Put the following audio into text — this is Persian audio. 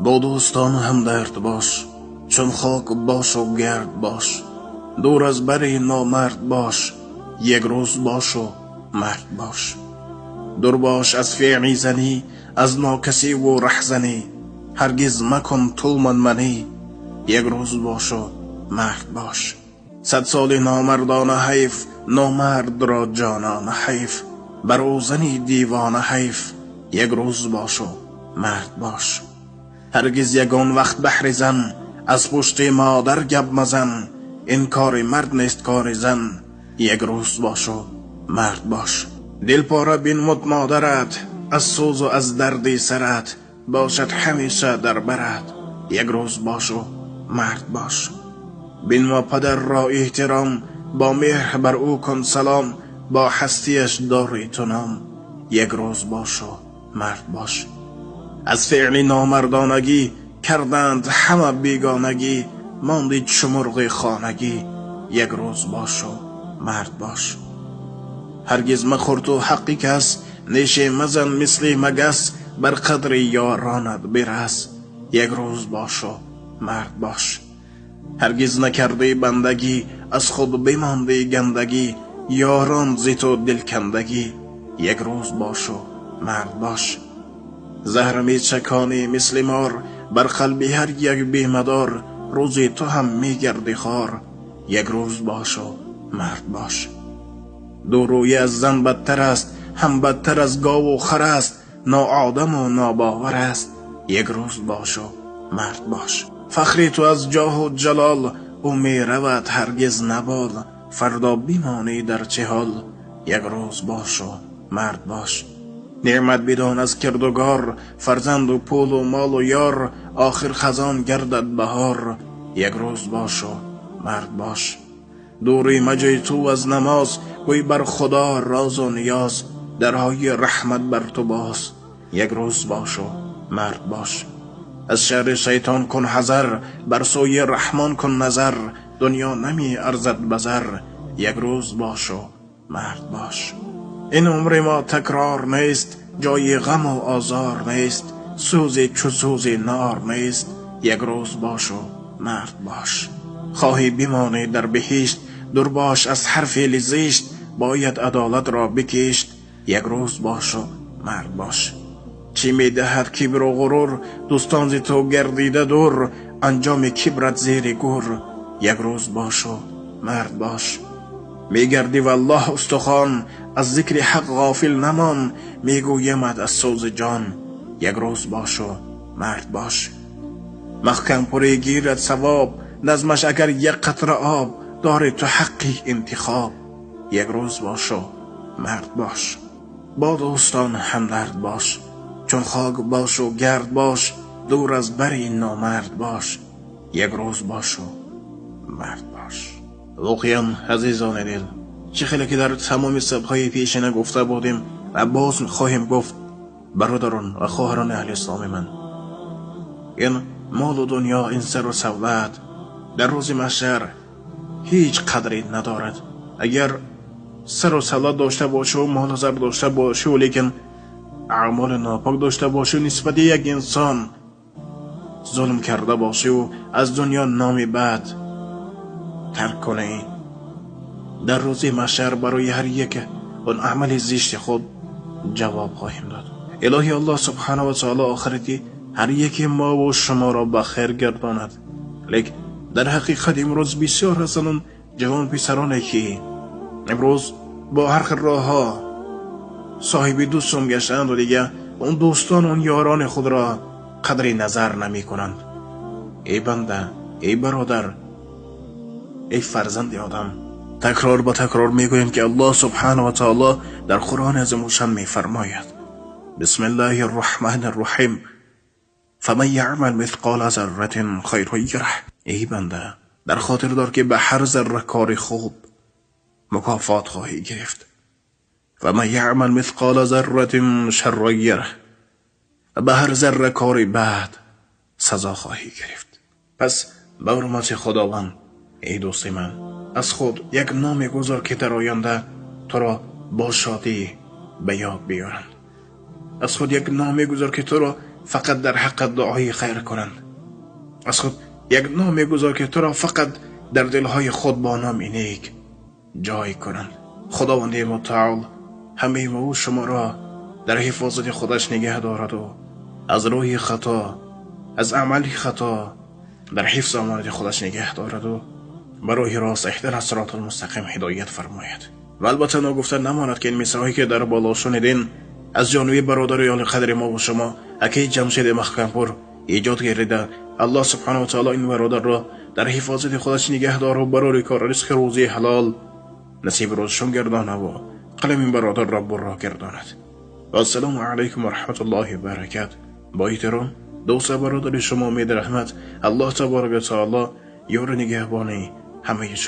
با دوستان همدرد باش، چون خاک باش و گرد باش. دور از بر نامرد باش، یک روز باش و مرد باش. دور باش از فعلی زنی، از ناکسی و رهزنی. هرگز مکن طول منی، یک روز باش و مرد باش. 100 سال نامردانه حیف، نامرد را جانانه حیف. بر او زنی دیوانه حیف، یک روز باش و مرد باش. هرگز یگان وقت بهر زن، از پشت مادر گپ مزن. این کار مرد نیست کار زن، یک روز باش و مرد باش. دل پاره بنمود مادرت، از سوز و از درد سرت. باشد همیشه در برت، یک روز باش و مرد باش. بنما پدر را احترام، با مهر بر او کن سلام. با هستیش داری تو نام، یک روز باش و مرد باش. از فعل نامردانگی، کردند همه بیگانگی. ماندی چو مرغ خانگی، یک روز باش و مرد باش. هرگز مخور تو حقی کس، نیشه مزن مثل مگس. بر قدر یارانت برس، یک روز باش و مرد باش. هرگز نکردی بندگی، از خود بماندی گندگی. یاران زی تو دل کندگی، یک روز باش و مرد باش. زهر می چکانی مثل مار، بر قلب هر یک بیمدار. روزی تو هم می گردی خوار، یک روز باش و مرد باش. دو روی از زن بدتر است، هم بدتر از گاو و خر است. ناآدم و ناباور است، یک روز باش و مرد باش. فخری تو از جاه و جلال، او می رود هرگز نبال. فردا بیمانی در چه حال، یک روز باش و مرد باش. نعمت بدان از کردگار، فرزند و پول و مال و یار. آخر خزان گردد بهار، یک روز باش و مرد باش. دوری مجوی تو از نماز، گوی بر خدا راز و نیاز. درهای رحمت بر تو باز، یک روز باش و مرد باش. از شر شیطان کن حذر، بر سوی رحمان کن نظر. دنیا نمی ارزد بزر، یک روز باش و مرد باش. این عمر ما تکرار نیست، جای غم و آزار نیست. سوزی چو سوز نار نیست، یک روز باش و مرد باش. خواهی بمانی در بهشت، دور باش از هر فعل زشت. باید عدالت را بکشت، یک روز باش و مرد باش. چی می دهد کبر و غرور، دوستان ز تو گردیده دور. انجام کبرت زیر گور، یک روز باش و مرد باش. می گردی والله استخوان، از ذکر حق غافل نمان. می گویمت از سوز جان، یک روز باش و مرد باش. محکم پری گیرد ثواب، نظمش اگر یک قطره آب. داری تو حقی انتخاب، یک روز باش و مرد باش. با دوستان همدرد باش، چون خاک باش و گرد باش. دور از بر نامرد باش، یک روز باش و مرد باش. واقعا عزیزان دل، چه خیلی که در تمام سبهای پیشینه گفته بودیم و باز خواهیم گفت. برادران و خواهران اهل اسلام من، این مال و دنیا، این سر و سولت در روز محشر هیچ قدری ندارد. اگر سر و سولت داشته باشی و مال و زر داشته باشی، ولیکن اعمال ناپاک داشته باشی، نسبت یک انسان ظلم کرده باشی و از دنیا نامی بد ترک کنی، در روز محشر برای هر یک اون عمل زشت خود جواب خواهیم داد. الهی الله سبحانه و تعالی آخرتی هر یک ما و شما را به خیر گرداند. لیکن در حقیقت امروز بسیار هستند جوان پسرانی که امروز با هر راه ها صاحب دوستم گشتند و دیگه اون دوستان اون یاران خود را قدر نظر نمی کنند. ای بنده، ای برادر، ای فرزند آدم، تکرار با تکرار میگویم که الله سبحانه و تعالی در قرآن عظیم میفرماید: بسم الله الرحمن الرحیم، فمن یعمل مثقال ذره خیرا یره. ای بنده، در خاطر دار که به هر ذره کار خوب مکافات خواهی گرفت. فمن یعمل مثقال ذره شرا یره، به هر ذره کار بد سزا خواهی گرفت. پس به حرمت خداوند ای دوست من، از خود یک نام گذار که در آینده تو را با شادی به یاد بیارند. از خود یک نام گذار که تو را فقط در حق دعای خیر کنند. از خود یک نام گذار که تو را فقط در دلهای خود با نام نیک جای کنند. خداوند متعال همه ما و شما را در حفاظت خودش نگه دارد و از راه خطا، از عمل خطا در حفظ امانت خودش نگه دارد و برای راست اهدنا الصراط المستقیم هدایت فرماید. و البته نگفته نماند که این مصرعی که در بالا شنیدین از جانب برادر یال قدر ما و شما اکی جمشید محکمپور ایجاد گردیده. الله سبحانه و تعالی این برادر را در حفاظت خودش نگه داره و برای کار رزق روزی حلال نصیب روزشون گردانه و قلم این برادر را برا گرداند. و السلام علیکم و رحمت الله و برکات. با احترام دوست برادر شما امید رحمت. الله تبارک و تعالی یار نگهبانی همه شما.